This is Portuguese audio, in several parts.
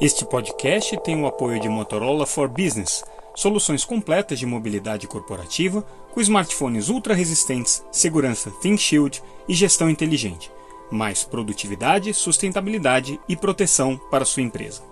Este podcast tem o apoio de Motorola for Business, soluções completas de mobilidade corporativa com smartphones ultra resistentes, segurança ThinkShield e gestão inteligente. Mais produtividade, sustentabilidade e proteção para sua empresa.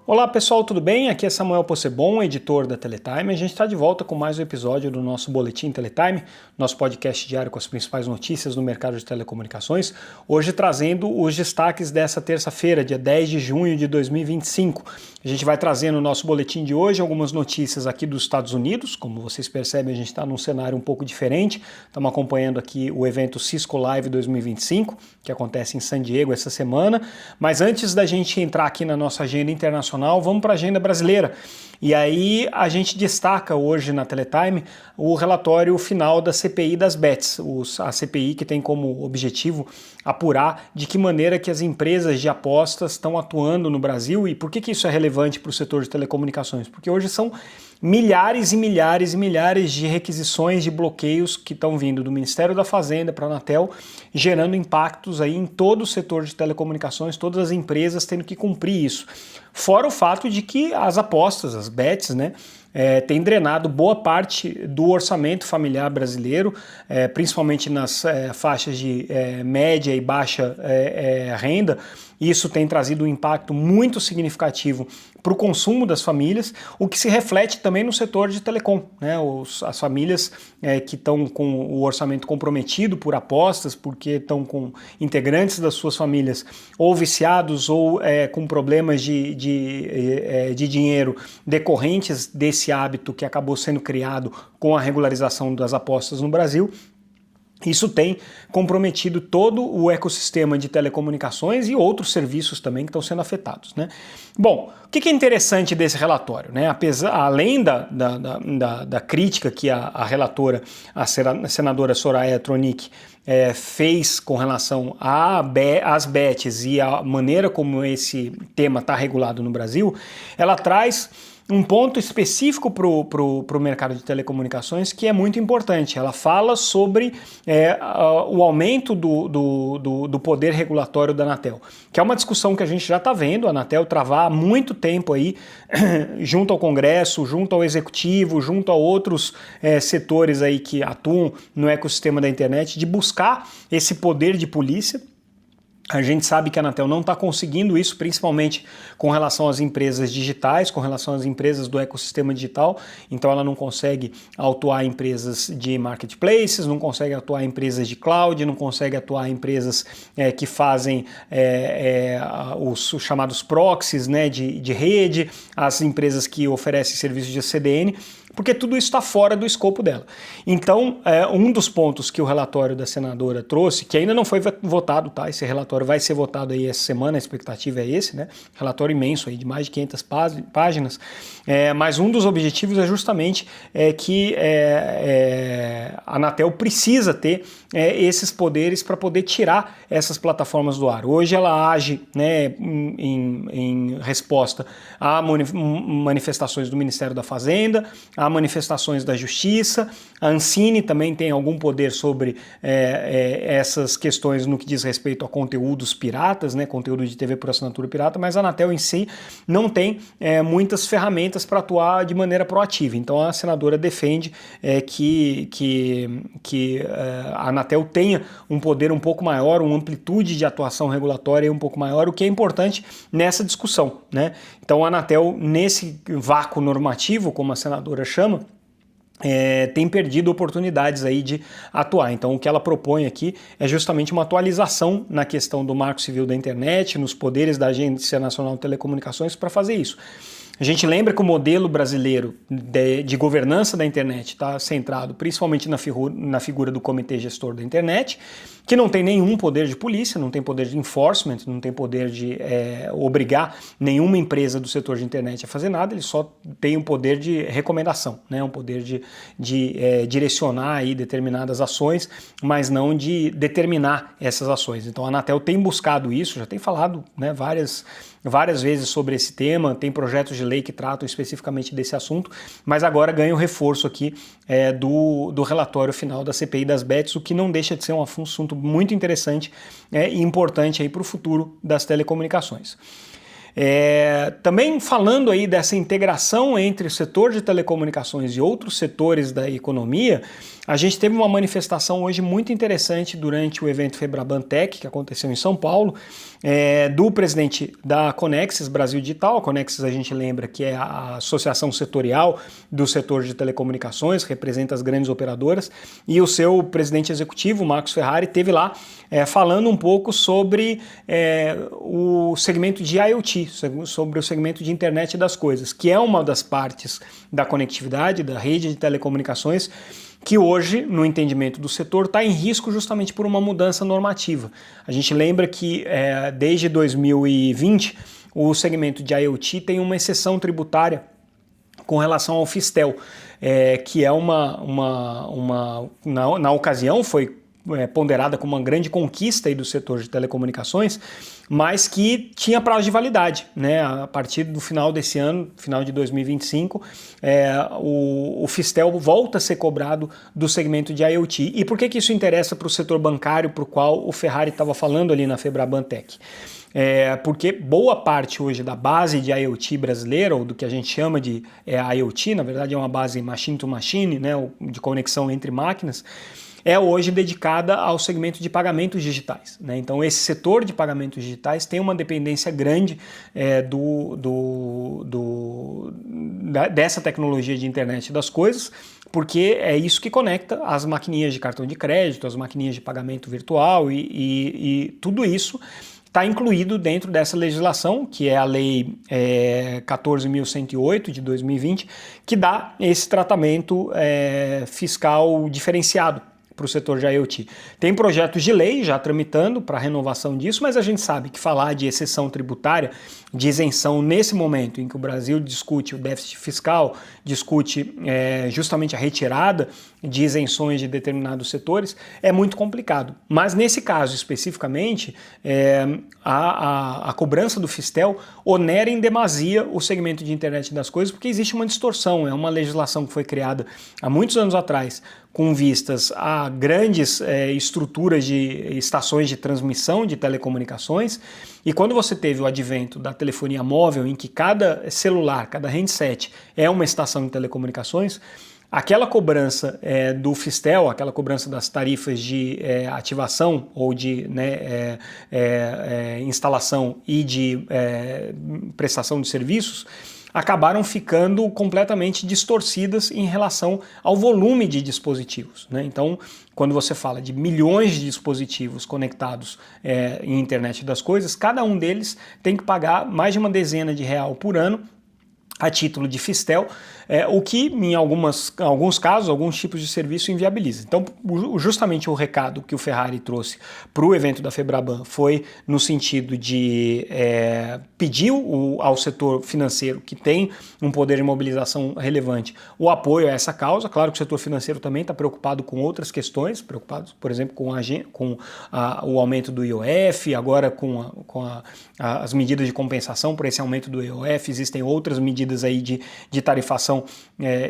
Olá pessoal, tudo bem? Aqui é Samuel Possebon, editor da Teletime. A gente está de volta com mais um episódio do nosso Boletim Teletime, nosso podcast diário com as principais notícias do mercado de telecomunicações. Hoje trazendo os destaques dessa terça-feira, dia 10 de junho de 2025. A gente vai trazer no nosso boletim de hoje algumas notícias aqui dos Estados Unidos. Como vocês percebem, a gente está num cenário um pouco diferente. Estamos acompanhando aqui o evento Cisco Live 2025, que acontece em San Diego essa semana. Mas antes da gente entrar aqui na nossa agenda internacional, vamos para a agenda brasileira. E aí a gente destaca hoje na Teletime o relatório final da CPI das bets, a CPI que tem como objetivo apurar de que maneira que as empresas de apostas estão atuando no Brasil e por que isso é relevante para o setor de telecomunicações. Porque hoje são milhares e milhares e milhares de requisições de bloqueios que estão vindo do Ministério da Fazenda para a Anatel, gerando impactos aí em todo o setor de telecomunicações, todas as empresas tendo que cumprir isso. Fora o fato de que as apostas, as bets, né, tem drenado boa parte do orçamento familiar brasileiro, principalmente nas faixas de média e baixa renda. Isso tem trazido um impacto muito significativo para o consumo das famílias, o que se reflete também no setor de telecom, né? As famílias que estão com o orçamento comprometido por apostas, porque estão com integrantes das suas famílias ou viciados ou com problemas de dinheiro decorrentes desse hábito que acabou sendo criado com a regularização das apostas no Brasil. Isso tem comprometido todo o ecossistema de telecomunicações e outros serviços também que estão sendo afetados, né? Bom, o que é interessante desse relatório, né? Além da crítica que a relatora, a senadora Soraya Tronic, fez com relação às bets e a maneira como esse tema está regulado no Brasil, ela traz um ponto específico para o mercado de telecomunicações que é muito importante. Ela fala sobre o aumento do poder regulatório da Anatel, que é uma discussão que a gente já está vendo a Anatel travar há muito tempo aí, junto ao Congresso, junto ao Executivo, junto a outros setores aí que atuam no ecossistema da internet, de buscar esse poder de polícia. A gente sabe que a Anatel não está conseguindo isso, principalmente com relação às empresas digitais, com relação às empresas do ecossistema digital. Então ela não consegue atuar em empresas de marketplaces, não consegue atuar em empresas de cloud, não consegue atuar em empresas que fazem os chamados proxies, né, de rede, as empresas que oferecem serviços de CDN, porque tudo isso está fora do escopo dela. Então, um dos pontos que o relatório da senadora trouxe, que ainda não foi votado, tá? Esse relatório vai ser votado aí essa semana, a expectativa é esse, né? Relatório imenso aí, de mais de 500 páginas, mas um dos objetivos é justamente que a Anatel precisa ter esses poderes para poder tirar essas plataformas do ar. Hoje ela age, né, em resposta a manifestações do Ministério da Fazenda, há manifestações da Justiça, a Ancine também tem algum poder sobre essas questões no que diz respeito a conteúdos piratas, né, conteúdo de TV por assinatura pirata, mas a Anatel em si não tem muitas ferramentas para atuar de maneira proativa. Então a senadora defende que a Anatel tenha um poder um pouco maior, uma amplitude de atuação regulatória um pouco maior, o que é importante nessa discussão, né? Então a Anatel, nesse vácuo normativo, como a senadora chama, tem perdido oportunidades aí de atuar. Então o que ela propõe aqui é justamente uma atualização na questão do Marco Civil da Internet, nos poderes da Agência Nacional de Telecomunicações para fazer isso. A gente lembra que o modelo brasileiro de governança da internet está centrado principalmente na figura do Comitê Gestor da Internet, que não tem nenhum poder de polícia, não tem poder de enforcement, não tem poder de obrigar nenhuma empresa do setor de internet a fazer nada, ele só tem um poder de recomendação, né? Um poder de direcionar aí determinadas ações, mas não de determinar essas ações. Então a Anatel tem buscado isso, já tem falado, né, várias vezes sobre esse tema, tem projetos de lei que tratam especificamente desse assunto, mas agora ganha o reforço aqui do relatório final da CPI das bets, o que não deixa de ser um assunto muito interessante e importante para o futuro das telecomunicações. Também falando aí dessa integração entre o setor de telecomunicações e outros setores da economia, a gente teve uma manifestação hoje muito interessante durante o evento Febraban Tech, que aconteceu em São Paulo, do presidente da Conexis Brasil Digital. A Conexis, a gente lembra que é a associação setorial do setor de telecomunicações, representa as grandes operadoras, e o seu presidente executivo, Marcos Ferrari, esteve lá falando um pouco sobre o segmento de IoT, sobre o segmento de internet das coisas, que é uma das partes da conectividade, da rede de telecomunicações, que hoje, no entendimento do setor, está em risco justamente por uma mudança normativa. A gente lembra que desde 2020 o segmento de IoT tem uma exceção tributária com relação ao Fistel, que é na ocasião foi ponderada como uma grande conquista aí do setor de telecomunicações, mas que tinha prazo de validade, né? A partir do final desse ano, final de 2025, o Fistel volta a ser cobrado do segmento de IoT. E por que isso interessa para o setor bancário, para o qual o Ferrari estava falando ali na Febraban Tech? Porque boa parte hoje da base de IoT brasileira, ou do que a gente chama de IoT, na verdade é uma base machine to machine, né, de conexão entre máquinas, é hoje dedicada ao segmento de pagamentos digitais, né? Então esse setor de pagamentos digitais tem uma dependência grande dessa tecnologia de internet das coisas, porque é isso que conecta as maquininhas de cartão de crédito, as maquininhas de pagamento virtual e tudo isso está incluído dentro dessa legislação, que é a Lei 14.108 de 2020, que dá esse tratamento fiscal diferenciado para o setor de IoT. Tem projetos de lei já tramitando para renovação disso, mas a gente sabe que falar de exceção tributária, de isenção nesse momento em que o Brasil discute o déficit fiscal, discute justamente a retirada de isenções de determinados setores, é muito complicado. Mas nesse caso especificamente, a cobrança do Fistel onera em demasia o segmento de internet das coisas, porque existe uma distorção, é uma legislação que foi criada há muitos anos atrás com vistas a grandes estruturas de estações de transmissão de telecomunicações, e quando você teve o advento da telefonia móvel, em que cada celular, cada handset é uma estação de telecomunicações, aquela cobrança do Fistel, aquela cobrança das tarifas de ativação ou de instalação e de prestação de serviços, acabaram ficando completamente distorcidas em relação ao volume de dispositivos, né? Então, quando você fala de milhões de dispositivos conectados em internet das coisas, cada um deles tem que pagar mais de uma dezena de real por ano a título de Fistel, o que em alguns casos, alguns tipos de serviço inviabiliza. Então, justamente o recado que o Ferrari trouxe para o evento da Febraban foi no sentido de pedir ao setor financeiro, que tem um poder de mobilização relevante, o apoio a essa causa. Claro que o setor financeiro também está preocupado com outras questões, preocupado, por exemplo, com o aumento do IOF, agora com as medidas de compensação por esse aumento do IOF, existem outras medidas aí de tarifação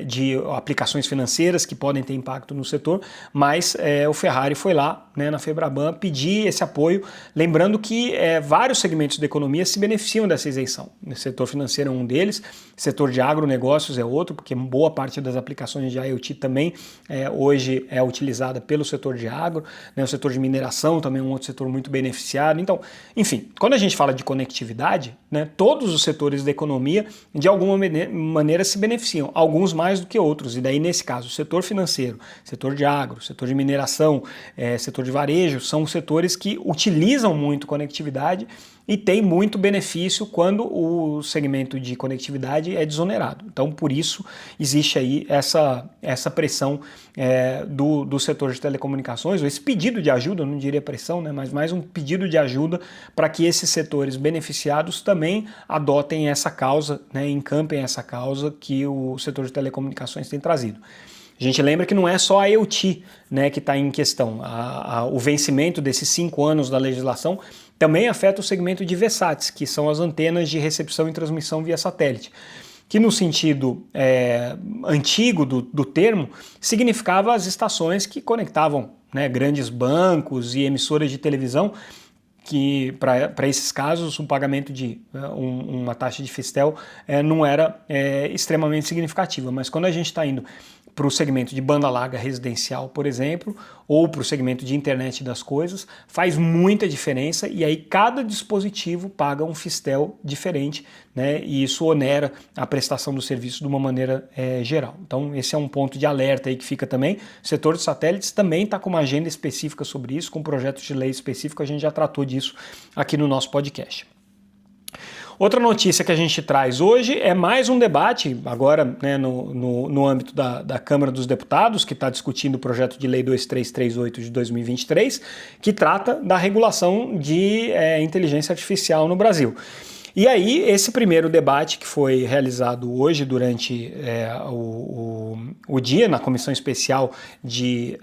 de aplicações financeiras que podem ter impacto no setor, mas o Ferrari foi lá, né, na Febraban pedir esse apoio, lembrando que vários segmentos da economia se beneficiam dessa isenção. O setor financeiro é um deles, setor de agronegócios é outro, porque boa parte das aplicações de IoT também hoje é utilizada pelo setor de agro, né, o setor de mineração também é um outro setor muito beneficiado. Então, enfim, quando a gente fala de conectividade, né, todos os setores da economia de alguma maneira se beneficiam, alguns mais do que outros, e daí nesse caso o setor financeiro, setor de agro, setor de mineração, setor de varejo, são setores que utilizam muito conectividade e tem muito benefício quando o segmento de conectividade é desonerado. Então, por isso, existe aí essa pressão do setor de telecomunicações, ou esse pedido de ajuda, eu não diria pressão, né, mas mais um pedido de ajuda para que esses setores beneficiados também adotem essa causa, né, encampem essa causa que o setor de telecomunicações tem trazido. A gente lembra que não é só a IoT, né, que está em questão. O vencimento desses 5 anos da legislação também afeta o segmento de VSATs, que são as antenas de recepção e transmissão via satélite, que no sentido antigo do termo significava as estações que conectavam, né, grandes bancos e emissoras de televisão que para esses casos o pagamento de uma taxa de Fistel não era extremamente significativa, mas quando a gente está indo para o segmento de banda larga residencial, por exemplo, ou para o segmento de internet das coisas, faz muita diferença e aí cada dispositivo paga um Fistel diferente, né? E isso onera a prestação do serviço de uma maneira geral. Então esse é um ponto de alerta aí que fica também. O setor de satélites também está com uma agenda específica sobre isso, com projetos de lei específico, a gente já tratou disso aqui no nosso podcast. Outra notícia que a gente traz hoje é mais um debate, agora né, no âmbito da Câmara dos Deputados, que está discutindo o projeto de lei 2338 de 2023, que trata da regulação de inteligência artificial no Brasil. E aí, esse primeiro debate que foi realizado hoje durante o dia, na comissão especial que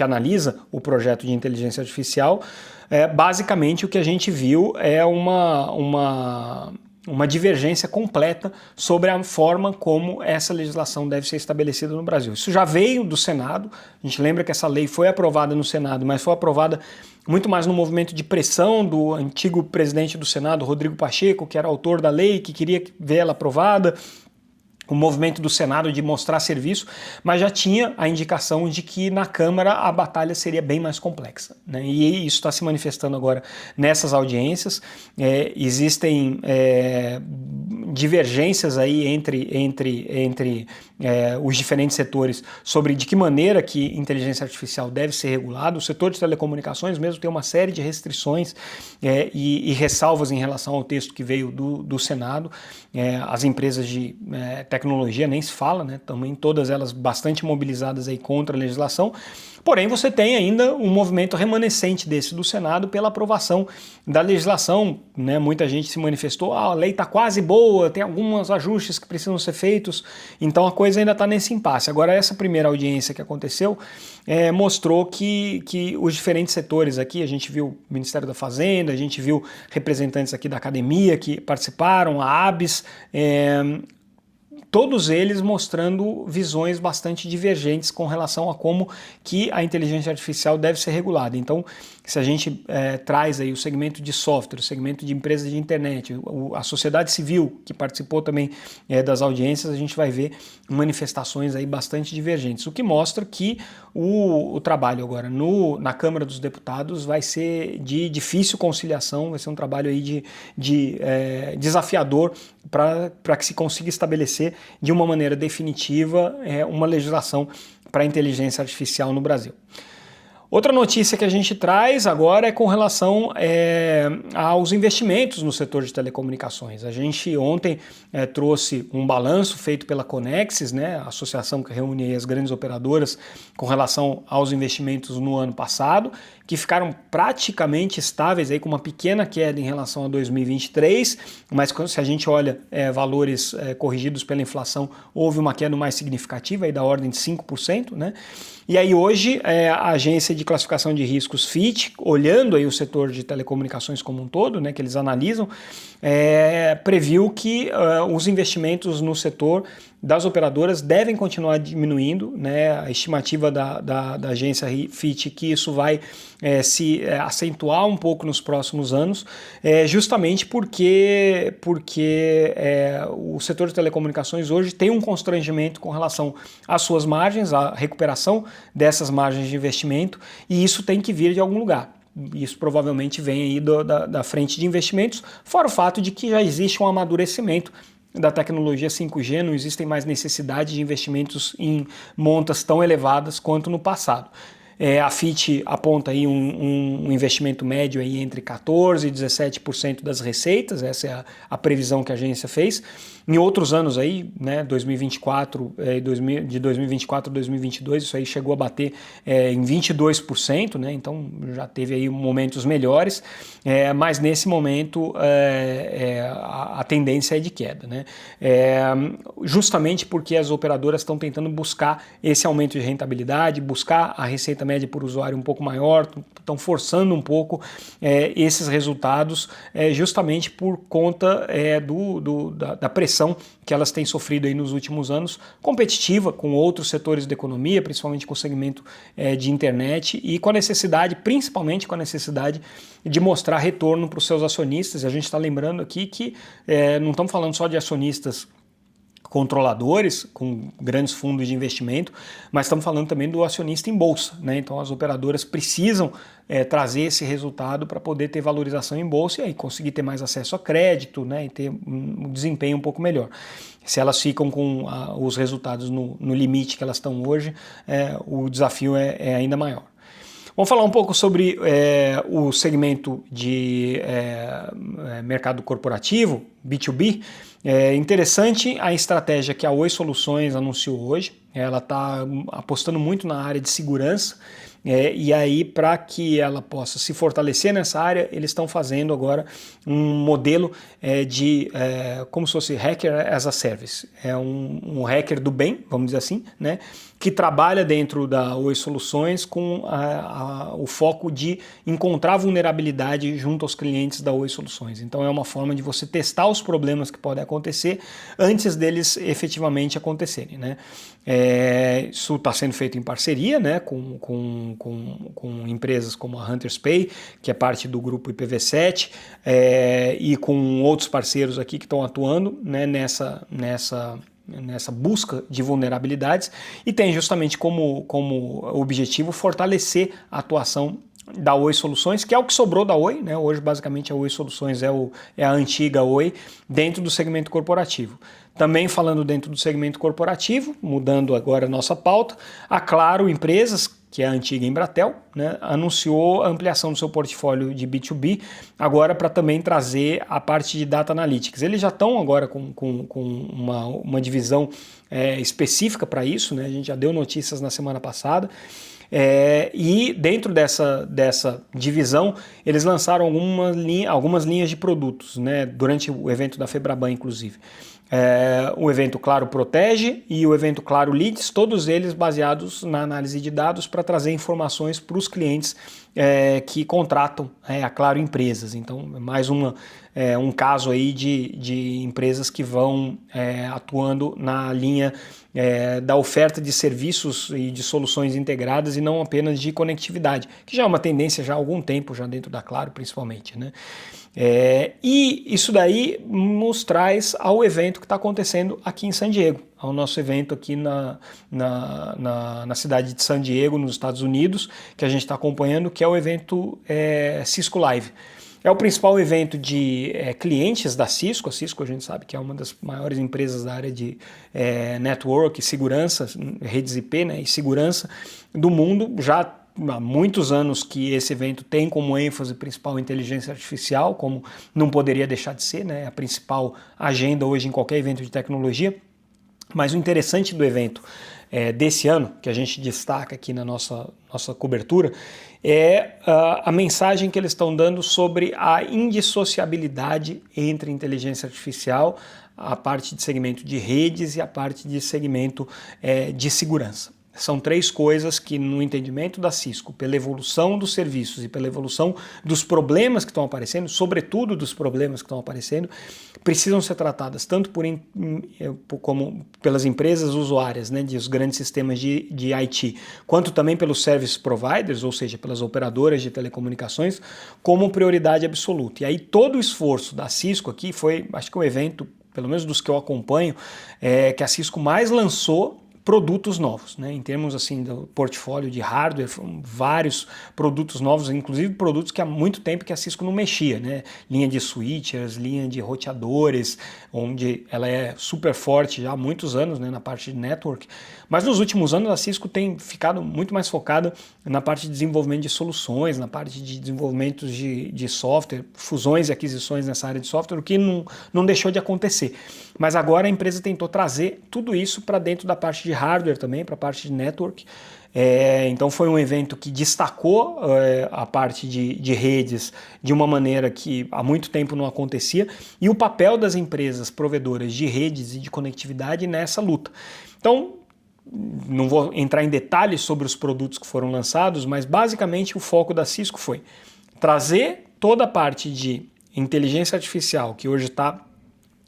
analisa o projeto de inteligência artificial, basicamente o que a gente viu é uma divergência completa sobre a forma como essa legislação deve ser estabelecida no Brasil. Isso já veio do Senado, a gente lembra que essa lei foi aprovada no Senado, mas foi aprovada muito mais no movimento de pressão do antigo presidente do Senado, Rodrigo Pacheco, que era autor da lei, que queria ver ela aprovada, o movimento do Senado de mostrar serviço, mas já tinha a indicação de que na Câmara a batalha seria bem mais complexa, né? E isso está se manifestando agora nessas audiências. Existem divergências aí entre os diferentes setores sobre de que maneira que inteligência artificial deve ser regulada. O setor de telecomunicações mesmo tem uma série de restrições e ressalvas em relação ao texto que veio do Senado. As empresas de tecnologia nem se fala, né? Também todas elas bastante mobilizadas aí contra a legislação. Porém, você tem ainda um movimento remanescente desse do Senado pela aprovação da legislação, né? Muita gente se manifestou, a lei está quase boa, tem alguns ajustes que precisam ser feitos, então a coisa ainda está nesse impasse. Agora, essa primeira audiência que aconteceu mostrou que os diferentes setores aqui, a gente viu o Ministério da Fazenda, a gente viu representantes aqui da academia que participaram, a ABS, todos eles mostrando visões bastante divergentes com relação a como que a inteligência artificial deve ser regulada. Então, se a gente traz aí o segmento de software, o segmento de empresas de internet, a sociedade civil que participou também das audiências, a gente vai ver manifestações aí bastante divergentes, o que mostra que o trabalho agora na Câmara dos Deputados vai ser de difícil conciliação, vai ser um trabalho aí de desafiador para que se consiga estabelecer de uma maneira definitiva uma legislação para a inteligência artificial no Brasil. Outra notícia que a gente traz agora é com relação aos investimentos no setor de telecomunicações. A gente ontem trouxe um balanço feito pela Conexis, né, a associação que reúne as grandes operadoras, com relação aos investimentos no ano passado, que ficaram praticamente estáveis, aí, com uma pequena queda em relação a 2023, mas se a gente olha valores corrigidos pela inflação, houve uma queda mais significativa, aí da ordem de 5%, né? E aí hoje a agência de classificação de riscos Fitch, olhando aí o setor de telecomunicações como um todo, né, que eles analisam, previu que os investimentos no setor das operadoras devem continuar diminuindo, né? A estimativa da agência Fitch que isso vai se acentuar um pouco nos próximos anos, justamente porque o setor de telecomunicações hoje tem um constrangimento com relação às suas margens, à recuperação dessas margens de investimento, e isso tem que vir de algum lugar. Isso provavelmente vem aí da frente de investimentos, fora o fato de que já existe um amadurecimento da tecnologia 5G, não existem mais necessidade de investimentos em montas tão elevadas quanto no passado. A Fitch aponta aí um investimento médio aí entre 14% e 17% das receitas, essa é a previsão que a agência fez. Em outros anos aí, né, 2024, de 2024 a 2022, isso aí chegou a bater em 22%, né, então já teve aí momentos melhores, mas nesse momento a tendência é de queda, né, justamente porque as operadoras estão tentando buscar esse aumento de rentabilidade, buscar a receita receita média por usuário um pouco maior, estão forçando um pouco esses resultados justamente por conta da pressão que elas têm sofrido aí nos últimos anos, competitiva com outros setores da economia, principalmente com o segmento de internet e com a necessidade, principalmente com a necessidade de mostrar retorno para os seus acionistas. E a gente está lembrando aqui que não estamos falando só de acionistas controladores, com grandes fundos de investimento, mas estamos falando também do acionista em bolsa, né? Então as operadoras precisam trazer esse resultado para poder ter valorização em bolsa e aí conseguir ter mais acesso a crédito, né? E ter um desempenho um pouco melhor. Se elas ficam com os resultados no limite que elas estão hoje, o desafio é ainda maior. Vamos falar um pouco sobre o segmento de mercado corporativo, B2B. É interessante a estratégia que a Oi Soluções anunciou hoje. Ela está apostando muito na área de segurança e aí para que ela possa se fortalecer nessa área, eles estão fazendo agora um modelo como se fosse hacker as a service. É um hacker do bem, vamos dizer assim, né? Que trabalha dentro da Oi Soluções com o foco de encontrar vulnerabilidade junto aos clientes da Oi Soluções. Então é uma forma de você testar os problemas que podem acontecer antes deles efetivamente acontecerem, né? Isso está sendo feito em parceria, né, com empresas como a Hunters Pay, que é parte do grupo IPv7, e com outros parceiros aqui que estão atuando, né, nessa busca de vulnerabilidades e tem justamente como objetivo fortalecer a atuação da Oi Soluções, que é o que sobrou da Oi, né? Hoje basicamente a Oi Soluções é a antiga Oi dentro do segmento corporativo. Também falando dentro do segmento corporativo, mudando agora a nossa pauta, a Claro Empresas, que é a antiga Embratel, né, anunciou a ampliação do seu portfólio de B2B, agora para também trazer a parte de Data Analytics. Eles já estão agora com uma divisão específica para isso, né? A gente já deu notícias na semana passada, e dentro dessa divisão eles lançaram algumas linhas de produtos, né, durante o evento da Febraban, inclusive. O evento Claro Protege e o evento Claro Leads, todos eles baseados na análise de dados para trazer informações para os clientes que contratam a Claro Empresas. Então, mais um caso aí de empresas que vão atuando na linha da oferta de serviços e de soluções integradas e não apenas de conectividade, que já é uma tendência já há algum tempo, já dentro da Claro principalmente, né? E isso daí nos traz ao evento que está acontecendo aqui em San Diego, ao nosso evento aqui na cidade de San Diego, nos Estados Unidos, que a gente está acompanhando, que é o evento Cisco Live. É o principal evento de clientes da Cisco. A Cisco a gente sabe que é uma das maiores empresas da área de network, segurança, redes IP, né, e segurança do mundo. Já há muitos anos que esse evento tem como ênfase principal inteligência artificial, como não poderia deixar de ser, né, a principal agenda hoje em qualquer evento de tecnologia. Mas o interessante do evento desse ano, que a gente destaca aqui na nossa cobertura, é a mensagem que eles estão dando sobre a indissociabilidade entre inteligência artificial, a parte de segmento de redes e a parte de segmento de segurança. São três coisas que, no entendimento da Cisco, pela evolução dos serviços e pela evolução dos problemas que estão aparecendo, sobretudo dos problemas que estão aparecendo, precisam ser tratadas tanto como pelas empresas usuárias, né, dos grandes sistemas de IT, quanto também pelos service providers, ou seja, pelas operadoras de telecomunicações, como prioridade absoluta. E aí todo o esforço da Cisco aqui foi, acho que o evento, pelo menos dos que eu acompanho, que a Cisco mais lançou produtos novos, né? Em termos assim do portfólio de hardware, vários produtos novos, inclusive produtos que há muito tempo que a Cisco não mexia, né? Linha de switchers, linha de roteadores, onde ela é super forte já há muitos anos, né, na parte de network, mas nos últimos anos a Cisco tem ficado muito mais focada na parte de desenvolvimento de soluções, na parte de desenvolvimento de software, fusões e aquisições nessa área de software, o que não deixou de acontecer. Mas agora a empresa tentou trazer tudo isso para dentro da parte de hardware também, para a parte de network. Então foi um evento que destacou a parte de redes de uma maneira que há muito tempo não acontecia e o papel das empresas provedoras de redes e de conectividade nessa luta. Então, não vou entrar em detalhes sobre os produtos que foram lançados, mas basicamente o foco da Cisco foi trazer toda a parte de inteligência artificial que hoje está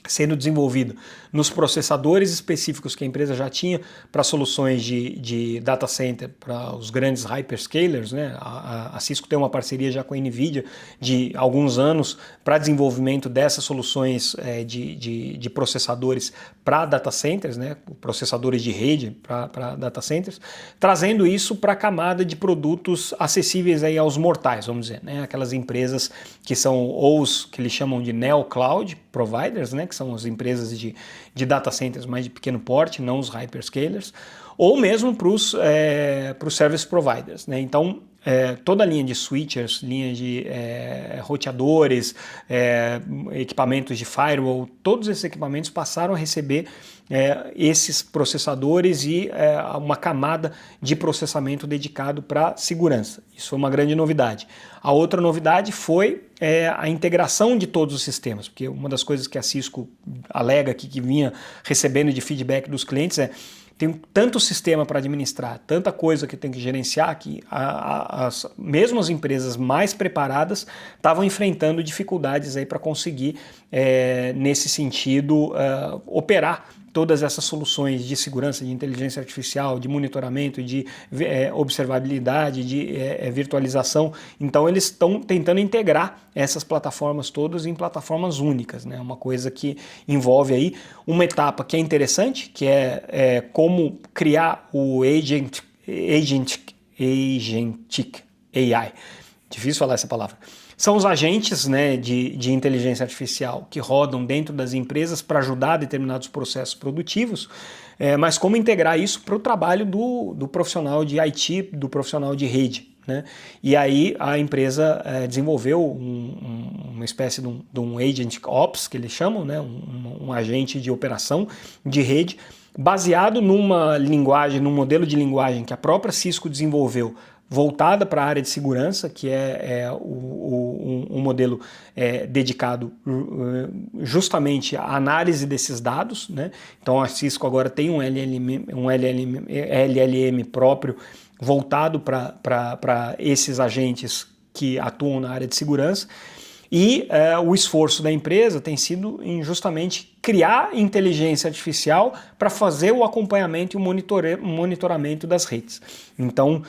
sendo desenvolvido nos processadores específicos que a empresa já tinha para soluções de data center, para os grandes hyperscalers, né? A Cisco tem uma parceria já com a NVIDIA de alguns anos para desenvolvimento dessas soluções de processadores para data centers, né? Processadores de rede para data centers, trazendo isso para a camada de produtos acessíveis aí aos mortais, vamos dizer, né? Aquelas empresas que são ou os que eles chamam de Neo Cloud Providers, né? Que são as empresas de data centers mais de pequeno porte, não os hyperscalers, ou mesmo para os service providers, né? Então, toda a linha de switchers, linha de roteadores, equipamentos de firewall, todos esses equipamentos passaram a receber esses processadores e uma camada de processamento dedicado para segurança. Isso foi uma grande novidade. A outra novidade foi a integração de todos os sistemas, porque uma das coisas que a Cisco alega aqui, que vinha recebendo de feedback dos clientes tem tanto sistema para administrar, tanta coisa que tem que gerenciar, que mesmo as empresas mais preparadas estavam enfrentando dificuldades aí para conseguir, nesse sentido, operar todas essas soluções de segurança, de inteligência artificial, de monitoramento, de observabilidade, de virtualização. Então eles estão tentando integrar essas plataformas todas em plataformas únicas, né? Uma coisa que envolve aí uma etapa que é interessante, que é como criar o Agentic AI. Difícil falar essa palavra. São os agentes, né, de inteligência artificial que rodam dentro das empresas para ajudar determinados processos produtivos, mas como integrar isso para o trabalho do profissional de IT, do profissional de rede, né? E aí a empresa desenvolveu uma espécie de um Agent Ops, que eles chamam, né, um agente de operação de rede, baseado numa linguagem, num modelo de linguagem que a própria Cisco desenvolveu, voltada para a área de segurança, que um modelo dedicado justamente à análise desses dados, né? Então a Cisco agora tem um LLM próprio voltado para esses agentes que atuam na área de segurança. E o esforço da empresa tem sido em justamente criar inteligência artificial para fazer o acompanhamento e o monitoramento das redes. Então,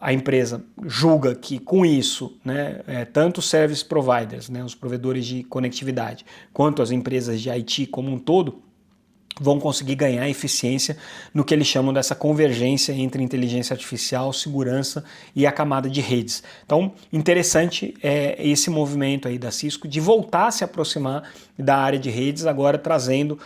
a empresa julga que com isso, né, tanto os service providers, né, os provedores de conectividade, quanto as empresas de IT como um todo, vão conseguir ganhar eficiência no que eles chamam dessa convergência entre inteligência artificial, segurança e a camada de redes. Então, interessante esse movimento aí da Cisco de voltar a se aproximar da área de redes, agora trazendo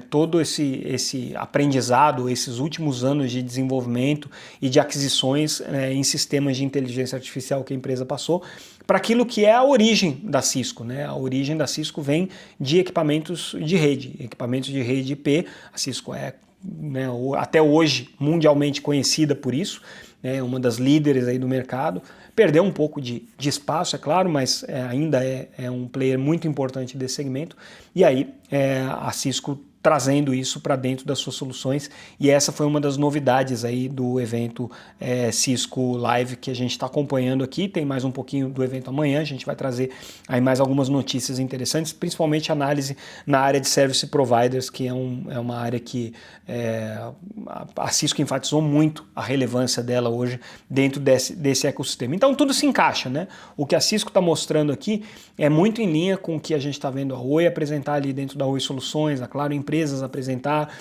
todo esse aprendizado, esses últimos anos de desenvolvimento e de aquisições em sistemas de inteligência artificial que a empresa passou, para aquilo que é a origem da Cisco, né? A origem da Cisco vem de equipamentos de rede IP. A Cisco é, né, até hoje mundialmente conhecida por isso, é uma das líderes aí do mercado. Perdeu um pouco de espaço, é claro, mas ainda é um player muito importante desse segmento. E aí a Cisco trazendo isso para dentro das suas soluções, e essa foi uma das novidades aí do evento Cisco Live que a gente está acompanhando aqui. Tem mais um pouquinho do evento amanhã, a gente vai trazer aí mais algumas notícias interessantes, principalmente análise na área de service providers, que é uma área que a Cisco enfatizou muito a relevância dela hoje dentro desse ecossistema. Então tudo se encaixa, né? O que a Cisco está mostrando aqui é muito em linha com o que a gente está vendo a Oi apresentar ali dentro da Oi Soluções, a Claro Empresas apresentar,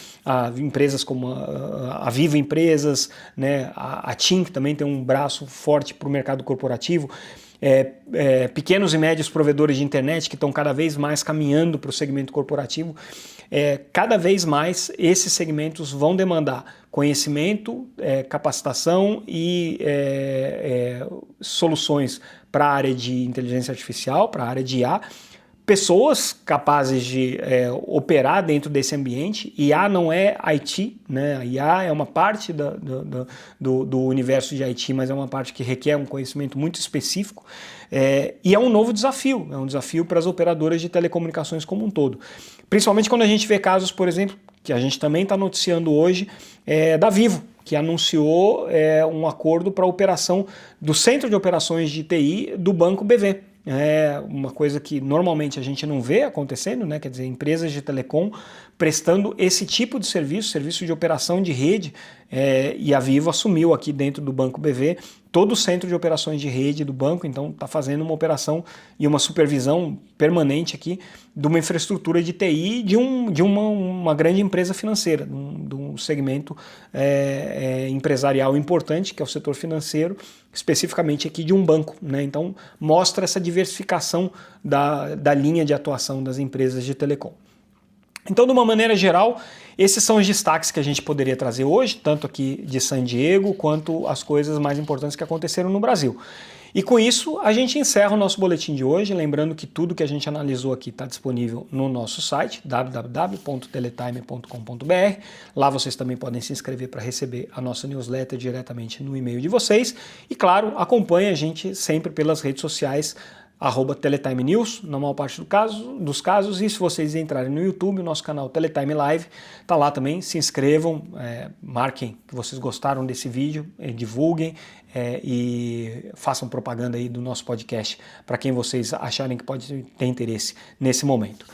empresas como a Viva Empresas, né, a TIM, que também tem um braço forte para o mercado corporativo, pequenos e médios provedores de internet que estão cada vez mais caminhando para o segmento corporativo. Cada vez mais esses segmentos vão demandar conhecimento, capacitação e soluções para a área de inteligência artificial, para a área de IA, pessoas capazes de operar dentro desse ambiente. IA não é IT, né? IA é uma parte do universo de IT, mas é uma parte que requer um conhecimento muito específico, e é um novo desafio, para as operadoras de telecomunicações como um todo. Principalmente quando a gente vê casos, por exemplo, que a gente também está noticiando hoje, é da Vivo, que anunciou um acordo para a operação do Centro de Operações de TI do Banco BV. É uma coisa que normalmente a gente não vê acontecendo, né? Quer dizer, empresas de telecom prestando esse tipo de serviço de operação de rede, e a Vivo assumiu aqui dentro do Banco BV todo o centro de operações de rede do banco, então está fazendo uma operação e uma supervisão permanente aqui de uma infraestrutura de TI de uma grande empresa financeira, de um segmento empresarial importante, que é o setor financeiro, especificamente aqui de um banco, né? Então mostra essa diversificação da linha de atuação das empresas de telecom. Então, de uma maneira geral, esses são os destaques que a gente poderia trazer hoje, tanto aqui de San Diego, quanto as coisas mais importantes que aconteceram no Brasil. E com isso, a gente encerra o nosso boletim de hoje, lembrando que tudo que a gente analisou aqui está disponível no nosso site, www.teletime.com.br. Lá vocês também podem se inscrever para receber a nossa newsletter diretamente no e-mail de vocês. E claro, acompanhe a gente sempre pelas redes sociais, @Teletime News, na maior parte dos casos, e se vocês entrarem no YouTube, o nosso canal Teletime Live está lá também, se inscrevam, marquem que vocês gostaram desse vídeo, divulguem e façam propaganda aí do nosso podcast para quem vocês acharem que pode ter interesse nesse momento.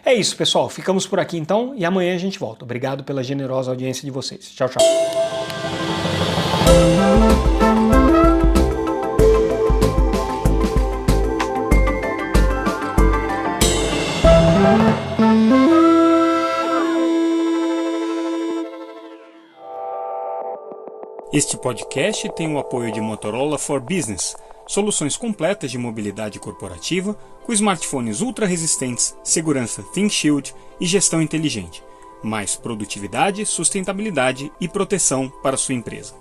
É isso, pessoal, ficamos por aqui então e amanhã a gente volta. Obrigado pela generosa audiência de vocês. Tchau, tchau. Este podcast tem o apoio de Motorola for Business, soluções completas de mobilidade corporativa com smartphones ultra resistentes, segurança ThinkShield e gestão inteligente. Mais produtividade, sustentabilidade e proteção para sua empresa.